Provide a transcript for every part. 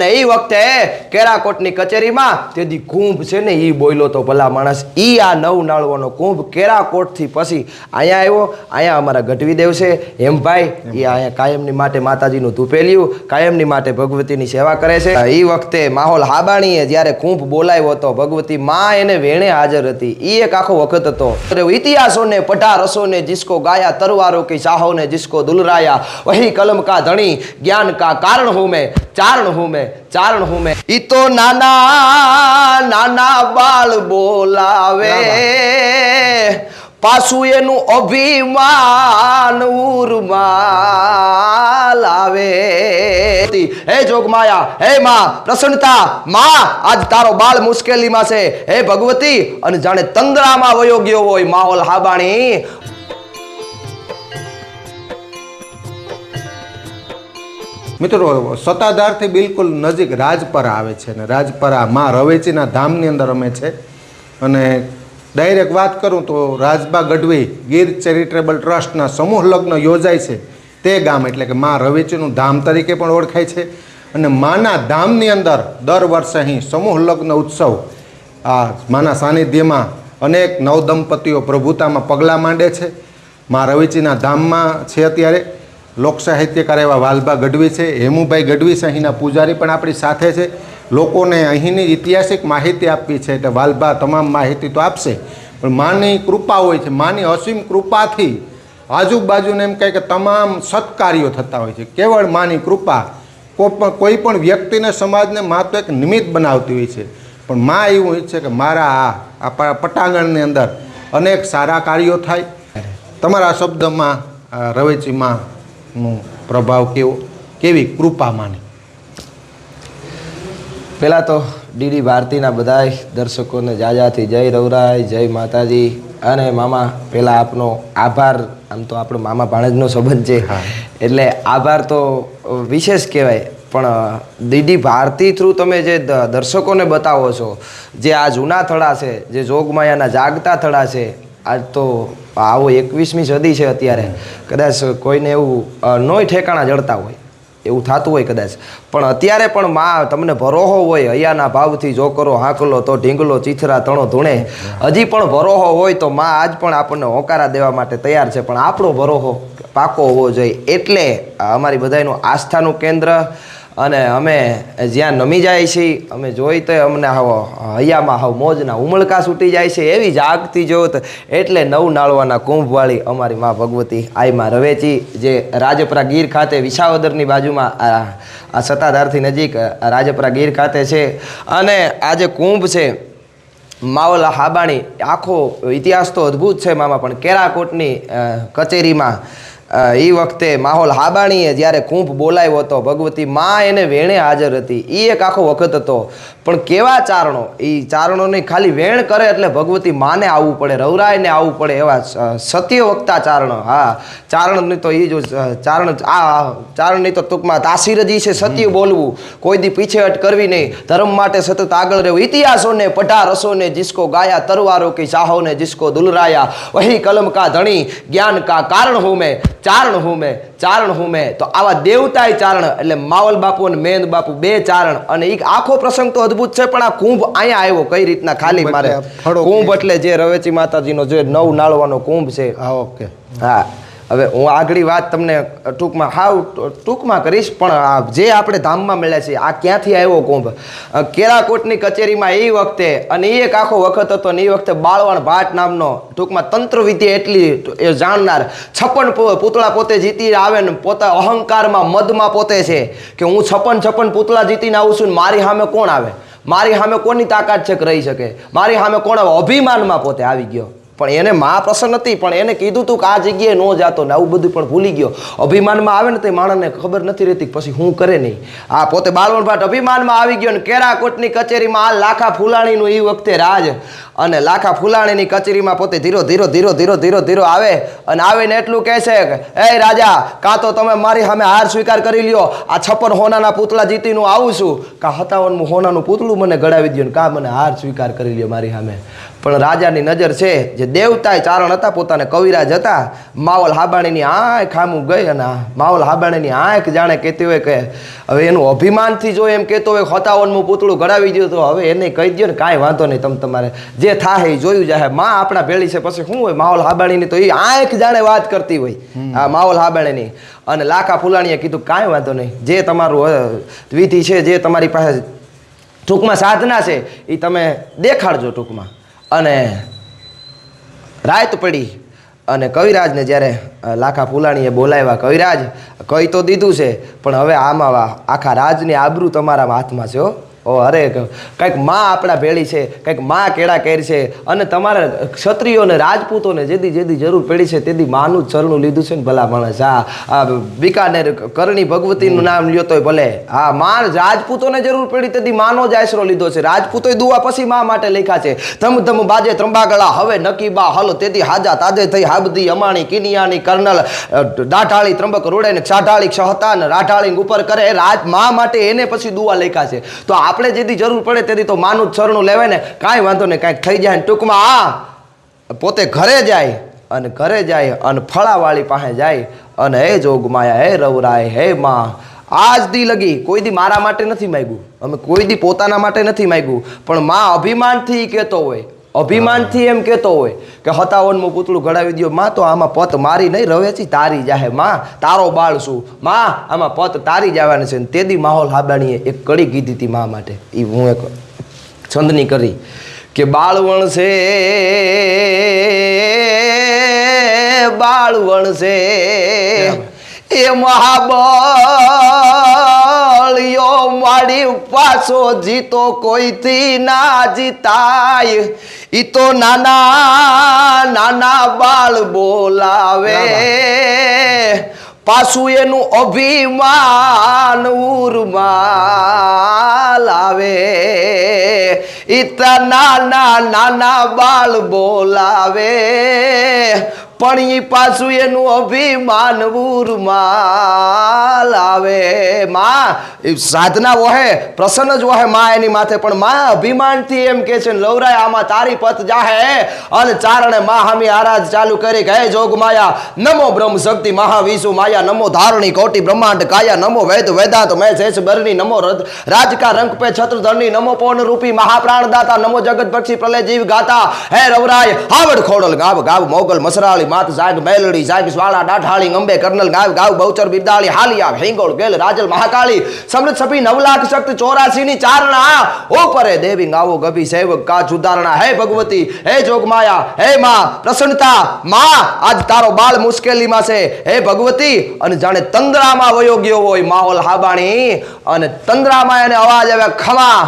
ને એ વખતે કેરાકોટની કચેરીમાં તેથી કુંભ છે ને એ બોલ્યો તો ભલા માણસ ઈ આ નવ નાળવાનો કુંભ કેરાકોટથી પછી અહીંયા આવ્યો. અહીંયા અમારા ગઢવીદેવ છે હેમભાઈ, એ અહીંયા કાયમની માટે માતાજીનું ધૂપેલિયું કાયમની માટે ભગવતીની સેવા કરે છે. એ વખતે માહોલ હાબાણીએ જ્યારે કુંભ બોલાવ્યો હતો, ભગવતી માં એને વેણે હાજર હતી. એ એક આખો વખત હતો. ઇતિહાસો ને પઢા રસો ને जिसको गाया, तलवारों की शाहों ने जिसको दुलराया, वही कलम का धनी ज्ञान का कारण हूं मैं, चारण हूं मैं, चारण हूं मैं. ઈ તો નાના નાના બાળ બોલાવે, પાછું એનું અભિમાન ઉરમાં લાવે. હે જોગમાયા, હે માં પ્રસન્નતા, માં આજ તારો બાળ મુશ્કેલીમાં છે. હે ભગવતી, અને જાણે તંદ્રામાં વયો ગયો હોય માહોલ હાબાણી. મિત્રો, સત્તાધારથી બિલકુલ નજીક રાજપરા આવે છે ને રાજપરા માં રવેચીના ધામની અંદર અમે છે. અને ડાયરેક્ટ વાત કરું તો રાજબા ગઢવી ગીર ચેરિટેબલ ટ્રસ્ટના સમૂહ લગ્ન યોજાય છે તે ગામ, એટલે કે માં રવેચીનું ધામ તરીકે પણ ઓળખાય છે. અને માના ધામની અંદર દર વર્ષે અહીં સમૂહ લગ્ન ઉત્સવ, આ માના સાનિધ્યમાં અનેક નવદંપતીઓ પ્રભુતામાં પગલાં માંડે છે. માં રવેચીના ધામમાં છે અત્યારે લોક સાહિત્યકાર એવા વાલભા ગઢવી છે, હેમુભાઈ ગઢવી છે, અહીંના પૂજારી પણ આપણી સાથે છે. લોકોને અહીંની ઐતિહાસિક માહિતી આપવી છે એટલે વાલભા તમામ માહિતી તો આપશે, પણ માની કૃપા હોય છે. માની અસીમ કૃપાથી આજુબાજુને એમ કહે કે તમામ સત્કાર્યો થતા હોય છે. કેવળ માની કૃપા કોઈ પણ વ્યક્તિને, સમાજને મા તો એક નિમિત્ત બનાવતી હોય છે. પણ મા એવું ઈચ્છે કે મારા આ પટાંગણની અંદર અનેક સારા કાર્યો થાય. તમારા શબ્દમાં રવેચીમાં નું પ્રભાવ કેવી કૃપા માની? પહેલાં તો ડીડી ભારતીના બધા દર્શકોને જાજાથી જય રવરાય, જય માતાજી. અને મામા પહેલાં આપનો આભાર. આમ તો આપણો મામા ભાણેજનો સંબંધ છે એટલે આભાર તો વિશેષ કહેવાય. પણ ડીડી ભારતી થ્રુ તમે જે દર્શકોને બતાવો છો, જે આ જૂના થડા છે, જે જોગમાયાના જાગતા થડા છે, આજ તો આવો 21મી સદી છે અત્યારે, કદાચ કોઈને એવું નોય ઠેકાણા જડતા હોય એવું થતું હોય કદાચ, પણ અત્યારે પણ માં તમને ભરોહો હોય હૈયાના ભાવથી જો કરો હાંકલો તો ઢીંગલો ચીથરા તણો ધૂણે, હજી પણ ભરોહો હોય તો માં આજ પણ આપણને હોકારા દેવા માટે તૈયાર છે. પણ આપણો ભરોહો પાકો હોવો જોઈએ. એટલે અમારી બધાનું આસ્થાનું કેન્દ્ર, અને અમે જ્યાં નમી જાય છીએ અમે જોઈ તો અમને હૈયામાં હાવ મોજના ઉમળકા છૂટી જાય છે એવી જાગતી જોત. એટલે નવ નાળવાના કુંભવાળી અમારી મા ભગવતી આઈમાં રવેચી, જે રાજપરા ગીર ખાતે વિસાવદરની બાજુમાં આ સત્તાધારથી નજીક રાજપરા ગીર ખાતે છે. અને આ જે કુંભ છે માવલા હાબાણી, આખો ઇતિહાસ તો અદ્ભુત છે મામા. પણ કેરાકોટની કચેરીમાં એ વખતે માહોલ હાબાણીએ જ્યારે કુંભ બોલાવ્યો હતો, ભગવતી માં એને વેણે હાજર હતી. એ એક આખો વખત હતો. પણ કેવા ચારણો, એ ચારણોને ખાલી વેણ કરે એટલે ભગવતી માને આવવું પડે, રવરાયને આવવું પડે, એવા સત્ય વક્તા ચારણો. હા, ચારણની તો એ જો ચારણની તો ટૂંકમાં તાસીર જ છે સત્ય બોલવું, કોઈ દી પીછેહટ કરવી નહીં, ધર્મ માટે સતત આગળ રહેવું. ઇતિહાસોને પઢા રસોને जिसको गाया, तलवारों की शाहों ने जिसको दुलराया, वही कलम का धनी ज्ञान का कारण हूं मैं, ચારણ હું મેં, ચારણ હું મેં. તો આવા દેવતાય ચારણ એટલે માવલ બાપુ અને મેંદ બાપુ બે ચારણ. અને એક આખો પ્રસંગ તો અદ્ભુત છે. પણ આ કુંભ અહીંયા આવ્યો કઈ રીતના, ખાલી મારે કુંભ એટલે જે રવેચી માતાજીનો જે નવ નાળવાનો કુંભ છે. ઓકે, હા. હવે હું આગળ વાત તમને ટૂંકમાં કરીશ. પણ જે આપણે ધામમાં મળ્યા છીએ, આ ક્યાંથી આવ્યો કુંભ? કેરાકોટની કચેરીમાં એ વખતે, અને એ એક આખો વખત હતો ને એ વખતે બાળવાણ ભાટ નામનો ટૂંકમાં તંત્રવિદ્યા એટલી એ જાણનાર 56 પૂતળા પોતે જીતી આવે ને પોતા અહંકારમાં મદમાં પોતે છે કે હું 56 પૂતળા જીતીને આવું છું ને મારી સામે કોણ આવે, મારી સામે કોની તાકાત છે કે રહી શકે, મારી સામે કોણ આવે, અભિમાનમાં પોતે આવી ગયો. પણ એને માં પ્રસન્ન હતી, પણ એને કીધું હતું કે આ જગ્યાએ ન જાતો ને આવું બધું પણ ભૂલી ગયો. અભિમાનમાં આવે ને તે માણસને ખબર નથી રહેતી પછી હું કરે નહીં. આ પોતે બાળવણ ભાટ અભિમાનમાં આવી ગયો ને કેરાકોટની કચેરીમાં આ લાખા ફૂલાણીનું એ વખતે રાજ, અને લાખા ફૂલાણીની કચેરીમાં પોતે ધીરો ધીરો આવે અને આવીને એટલું કહે છે કે એ રાજા, કાં તો તમે મારી સામે હાર સ્વીકાર કરી લ્યો, આ 56 હોનાના પૂતળા જીતીને આવું છું, કાં 57મું હોનાનું પૂતળું મને ગળાવી દો ને કાં મને હાર સ્વીકાર કરી લ્યો મારી સામે. પણ રાજાની નજર છે જે જે દેવતાય ચારણ હતા પોતાને કવિરાજ હતા માવલ હાબાણીની આંખ આમું ગઈ અને માવલ હાબાણીની આંખ જાણે કહેતી હોય કે હવે એનું અભિમાનથી જો એમ કહેતો હોય 57મું પૂતળું ઘડાવી દો તો હવે એને કહી દો ને કાંઈ વાંધો નહીં તમે તમારે જે થાય એ જોયું જાય માં આપણા ભેળી છે પછી શું હોય માવલ હાબાણીની તો એ આંખ જાણે વાત કરતી હોય આ માવલ હાબાણીની અને લાખા ફુલાણીએ કીધું કાંઈ વાંધો નહીં જે તમારું વિધિ છે જે તમારી પાસે ટૂંકમાં સાધના છે એ તમે દેખાડજો ટૂંકમાં અને રાત પડી અને કવિરાજને જ્યારે લાખા ફુલાણીએ બોલાવ્યા કવિરાજ કહી તો દીધું છે પણ હવે આમાં આખા રાજની આબરૂ તમારા હાથમાં છે ઓ અરે કંઈક માં આપણા ભેળી છે કંઈક માં કેળા કેર છે અને તમારા ક્ષત્રિયોને રાજપૂતોને જેદી જરૂર પડી છે તેદી માનું જ ચરણું લીધું છે ને ભલા માણસ આ બિકાનેર કરણી ભગવતીનું નામ લ્યો તોય ભલે હા માં રાજપૂતોને જરૂર પડી તેદી માનો જ આશરો લીધો છે રાજપૂતોએ દુઆ પછી માં માટે લખ્યા છે ધમ ધમ બાજે ત્રંબાગળા હવે નકીબા હલ તેદી હાજા તાજે થઈ હાબદી અમાણી કિનિયાની કર્નલ દાઢાળી ત્રંબક રોડે ને ક્ષાઢાળી ક્ષહતા ને રાઢાળી ઉપર કરે રાજ માં માટે એને પછી દુઆ લખ્યા છે તો આપણે જેથી જરૂર પડે તેથી તો માનું ચરણું લેવાય ને કાંઈ વાંધો નહીં કાંઈક થઈ જાય ને ટૂંકમાં પોતે ઘરે જાય અને ફળાવાળી પાસે જાય અને હે જોગમાયા હે રવરાય હે માં આજ દી લગી કોઈ દી મારા માટે નથી માંગ્યું અમે કોઈ દી પોતાના માટે નથી માંગ્યું પણ માં અભિમાનથી કહેતો હોય અભિમાનથી એમ કહેતો હોય કે 57મું પૂતળું ઘડાવી દો માં તો આમાં પત મારી નહીં રવેચી તારી જાહે માં તારો બાળ શું માં આમાં પત તારી જવાની છે તેદી માહોલ હાબાણીએ એક કડી કીધી હતી માં માટે એ હું એક છંદની કરી કે બાળવણ છે એ મહાબળિયો માડી પાછો જીતો કોઈથી ના જીતાય ઈ તો નાના બાળ બોલાવે પાછું એનું અભિમાન ઉરમાં લાવે ઈ તો નાના બાળ બોલાવે પણ ઈ પાછું એનું અભિમાન ઉરમાં લાવે માં સાધના વહે પ્રસન્ન જ વહે માં એની માથે પણ માં અભિમાનથી એમ કે છે લવરાય આમાં તારી પત જાહે અને ચારણે માં હામી આરાજ ચાલુ કરી કે હે જોગમાયા નમો બ્રહ્મ શક્તિ મહાવિષુ માયા નમો ધારણી કોટી બ્રહ્માંડ કાયા નમો વેદ વેદાંત મેં શેષ બરની નમો રાજકા રંગ પે છત્રધરની નમો પૌન રૂપી મહાપ્રાણ દાતા નમો જગત પક્ષી પ્રલય જીવ ગાતા હે રવરાય હાવડ ખોડલ ગાવ ગાવ મોગલ મસરાળી માત જાગ મેલડી જાગ સ્વાળા દાઢાળી અંબે કર્નલ ગાવ ગાવ બહુચર બિરદાળી હાલિયા હિંગોળ ગેલ રાજલ મહાકાળી સમૃત સપી 9,84,000 ની ચારણા ઓપરે દેવી ગાવો ગભી સેવક કા જુદારણા હે ભગવતી હે જોગમાયા હે માં પ્રસન્નતા માં આજ તારો બાળ મુશ્કેલીમાં છે હે ભગવતી અને જાણે તંદ્રામાં વયો ગયો હોય માહોલ હાબાણી અને તંદ્રામાં એને અવાજ આવે ખમા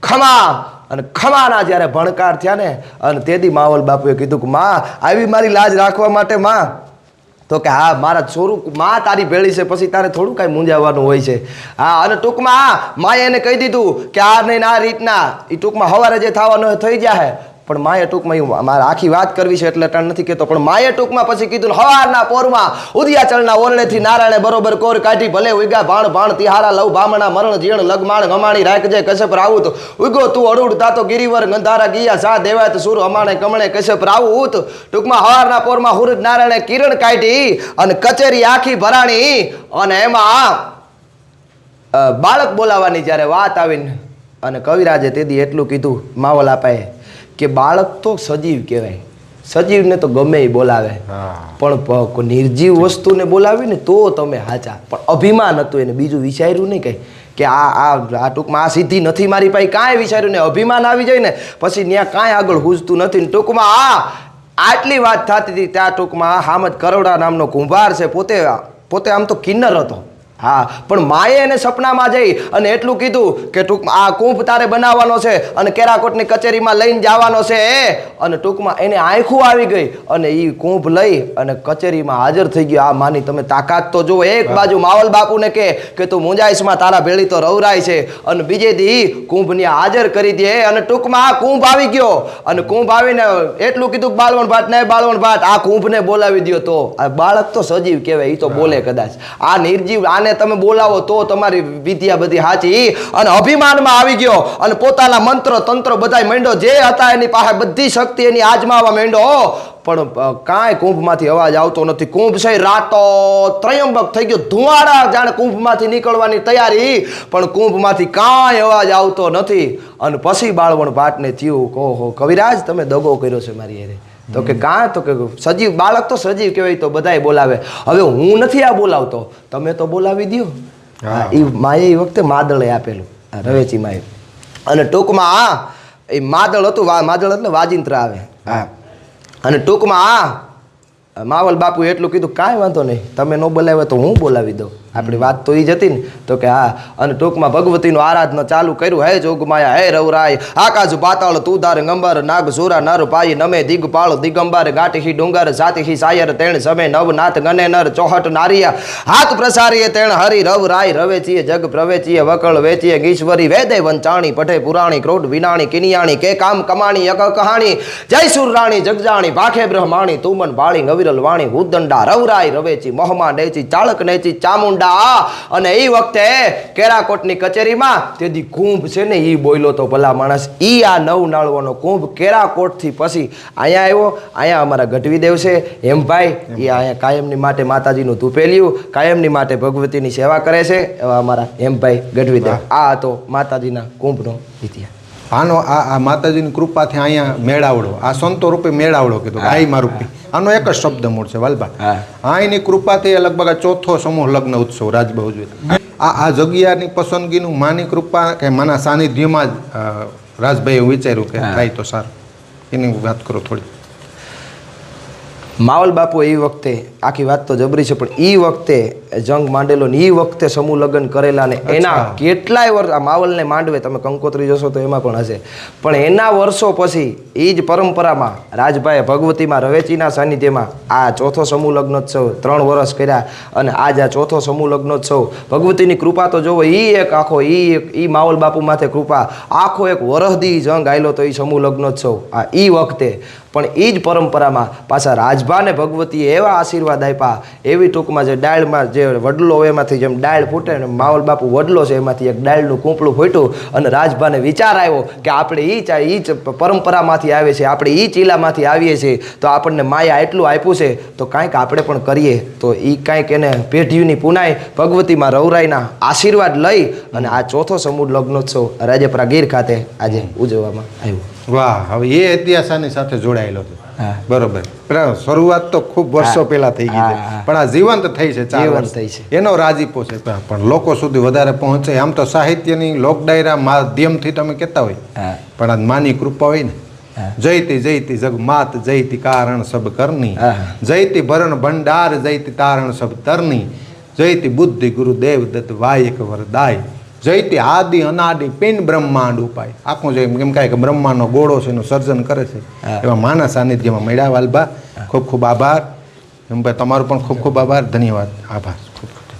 ખમા અને ખમાના જ્યારે ભણકાર થયા ને અને તેદી માવલ બાપુએ કીધું કે માં આવી મારી લાજ રાખવા માટે માં તો કે હા મારા છોરું માં તારી ભેળી છે પછી તારે થોડું કાંઈ મૂંઝાવાનું હોય છે હા અને ટૂંકમાં માએ એને કહી દીધું કે આ નહીં આ રીતના એ ટૂંકમાં સવારે જે થવાનું થઈ જાય પણ માએ ટૂંકમાં મારે આખી વાત કરવી છે એટલે અટાણ નથી કહેતો પણ માએ ટૂંકમાં પછી કીધું હવારના પોરમાં ઉદયાચલના ઓરણેથી નારાયણે બરોબર કોર કાઢી ભલે ઉગ્યા ભાણ તિહારા લવ ભામણા મરણ જીણ લગમાણ ગમાણી રાખજે કશ્યપ રાઉત ઉગો તું અડુડ તાતો ગિરિવર ગંધારા ગિયા સા દેવાત સુર અમાણે કમણે કશ્યપ રાઉત ટૂંકમાં હવારના પોરમાં હુરજ નારાયણે કિરણ કાઢી અને કચેરી આખી ભરાણી અને એમાં બાળક બોલાવાની જ્યારે વાત આવીને અને કવિરાજે તેદી એટલું કીધું માવલ આપાએ કે બાળક તો સજીવ કહેવાય સજીવને તો ગમે એ બોલાવે પણ નિર્જીવ વસ્તુને બોલાવી ને તો તમે હાચા પણ અભિમાન હતું એને બીજું વિચાર્યું નહીં કંઈ કે આ ટૂંકમાં આ સિદ્ધિ નથી મારી પાસે કાંઈ વિચાર્યું ને અભિમાન આવી જાય ને પછી ત્યાં કાંઈ આગળ હુજતું નથી ને ટૂંકમાં આટલી વાત થતી હતી ત્યાં ટૂંકમાં હામદ કરોડા નામનો કુંભાર છે પોતે આમ તો કિન્નર હતો હા પણ માએ એને સપનામાં જઈ અને એટલું કીધું કે ટૂંકમાં આ કુંભ તારે બનાવવાનો છે અને કેરાકોટની કચેરીમાં લઈને જવાનો છે અને ટૂંકમાં એને આંખું આવી ગઈ અને એ કુંભ લઈ અને કચેરીમાં હાજર થઈ ગયો આ માની તમે તાકાત તો જુઓ એક બાજુ માવલ બાપુને કે તું મુંજાઈશમાં તારા ભેળી તો રવરાય છે અને બીજે દી કુંભને હાજર કરી દે અને ટૂંકમાં આ કુંભ આવી ગયો અને કુંભ આવીને એટલું કીધું બાળવણ ભાટ ને બાળવણ ભાટ આ કુંભને બોલાવી દો તો આ બાળક તો સજીવ કહેવાય એ તો બોલે કદાચ આ નિર્જીવ આને આને તમે બોલાવો તો તમારી વિદ્યા બધી સાચી. અને અભિમાનમાં આવી ગયો અને પોતાના મંત્ર તંત્ર બધાય માંડ્યો, જે હતા એની પાસે બધી શક્તિ એની આજમાવા માંડ્યો. પણ કાંઈ કુંભમાંથી અવાજ આવતો નથી. કુંભ છે રાતો ત્રયંબક થઈ ગયો, ધુવાડા જાણે કુંભમાંથી નીકળવાની તૈયારી, પણ કુંભમાંથી કાંઈ અવાજ આવતો નથી. અને પછી બાળવણ ભાટને થયું, કહો કવિરાજ તમે દગો કર્યો છે મારી હારે. તો કે કાં? તો કે સજીવ બાળક તો સજીવ કહેવાય તો બધાય બોલાવે. હવે હું નથી આ બોલાવતો, તમે તો બોલાવી દો. એ માએ એ વખતે માદળે આપેલું, રવેચી માએ. અને ટૂંકમાં એ માદળ હતું, માદળ એટલે વાજિંત્ર આવે. હા. અને ટૂંકમાં માવલ બાપુ એટલું કીધું, કાંઈ વાંધો નહીં, તમે ન બોલાવે તો હું બોલાવી દઉં. આપણી વાત તો એ જ હતી ને. તો કે હા. અને ટૂંકમાં ભગવતીનું આરાધના ચાલુ કર્યું. હે જોગમાયા હે રવરાય, આકાશ પાતાળ તુધાર ગંબર નાગ સુરા નર પાઈ નમે દિગપાળ દિગંબર ગાંઠી ડુંગર જાતિહી સાયર તેણ સમે નવનાથ ગને નર ચોહટ નારિયા હાથ પ્રસારીએ તેણ હરિ રવરાય રવેચીએ જગ પ્રવેચીએ વકળ વેચીએ ઈશ્વરી વેદે વંચાણી પઠે પુરાણી ક્રોડ વિનાણી કિનિયાણી કે કામ કમાણી યક કહાણી જય સુરરાણી જગજાણી ભાખે બ્રહ્માણી તુમન બાળી નવિરલ વાણી હુદંડા રવરાય રવેચી મોહમાં નેચી ચાળક નેચી ચામુંડા. અને એ વખતે કેરાકોટની કચેરીમાં તેથી કુંભ છે ને એ બોલ્યો તો ભલા માણસ. ઈ આ નવ નાળવાનો કુંભ કેરાકોટથી પછી અહીંયા આવ્યો. અહીંયા અમારા ગઢવીદેવ છે હેમભાઈ, એ અહીંયા કાયમની માટે માતાજીનું ધૂપેલિયું, કાયમની માટે ભગવતીની સેવા કરે છે. એવા અમારા હેમભાઈ ગઢવીદેવ. આ હતો માતાજીના કુંભનો ઇતિહાસ. આનો આ માતાજીની કૃપાથી અહીંયા મેળાવડો, આ સંતો રૂપે મેળાવડો કીધું, આઈમાં રૂપી. આનો એક જ શબ્દ મૂળ છે વાલબા. અહીંની કૃપાથી લગભગ આ ચોથો સમૂહ લગ્ન ઉત્સવ રાજબા ઉજવે. આ જગ્યાની પસંદગીનું માની કૃપા કે માના સાનિધ્યમાં જ રાજભાઈએ વિચાર્યું કે થાય તો સારું. એની વાત કરો થોડી. માવલ બાપુ એ વખતે આખી વાત તો જબરી છે, પણ એ વખતે જંગ માંડેલો ને એ વખતે સમૂહ લગ્ન કરેલા ને એના કેટલાય વર્ષ, આ માવલને માંડવે તમે કંકોત્રી જોશો તો એમાં પણ હશે, પણ એના વર્ષો પછી એ જ પરંપરામાં રાજભાઈએ ભગવતીમાં રવેચીના સાનિધ્યમાં આ ચોથો સમૂહ લગ્નોત્સવ 3 વર્ષ કર્યા. અને આજ આ ચોથો સમૂહ લગ્નોત્સવ ભગવતીની કૃપા તો જોવો, એ એક આખો એ માવલ બાપુ માથે કૃપા, આખો એક વરહદી જંગ આવેલો તો એ સમૂહ લગ્નોત્સવ આ એ વખતે. પણ એ જ પરંપરામાં પાછા રાજભાને ભગવતીએ એવા આશીર્વાદ આપ્યા, એવી ટૂંકમાં જે ડાળમાં જે વડલો એમાંથી જેમ ડાળ ફૂટે ને માવલ બાપુ વડલો છે એમાંથી એક ડાળનું કૂંપળું ફૂટ્યું. અને રાજભાને વિચાર આવ્યો કે આપણે એ જ પરંપરામાંથી આવે છે, આપણે એ ચીલામાંથી આવીએ છીએ, તો આપણને માયા એટલું આપ્યું છે તો કાંઈક આપણે પણ કરીએ. તો એ કાંઈક એને પેઢીઓની પુનાઈ ભગવતીમાં રવરાઈના આશીર્વાદ લઈ અને આ ચોથો સમૂહ લગ્નોત્સવ રાજપરા ગીર ખાતે આજે ઉજવવામાં આવ્યો. વાહ, હવે એ ઇતિહાસ આની સાથે જોડાયેલો છે. બરોબર. શરૂઆત તો ખૂબ વર્ષો પહેલા થઈ ગઈ છે, પણ આ જીવંત થઈ છે, જીવંત થઈ છે, એનો રાજીપો છે. પણ લોકો સુધી વધારે પહોંચે. આમ તો સાહિત્યની લોક ડાયરા માધ્યમથી તમે કહેતા હોય, પણ આ માની કૃપા હોય ને. જયતી જયતી જગ માત જયતી કારણ સબ કરની, જયતી ભરણ ભંડાર જયતી તારણ સબ તરની, જયતી બુદ્ધિ ગુરુદેવ દત્ત વાયક વરદાય, જયતી આદિ અનાદિ પિંડ બ્રહ્માંડ ઉપાય. આખું જે એમ કહે કે બ્રહ્માંડનો ગોળો છે એનું સર્જન કરે છે, એવા માના સાનિધ્યમાં મળ્યા વાલબા. ખૂબ ખૂબ આભાર. એમ ભાઈ તમારો પણ ખૂબ ખૂબ આભાર. ધન્યવાદ. આભાર. ખૂબ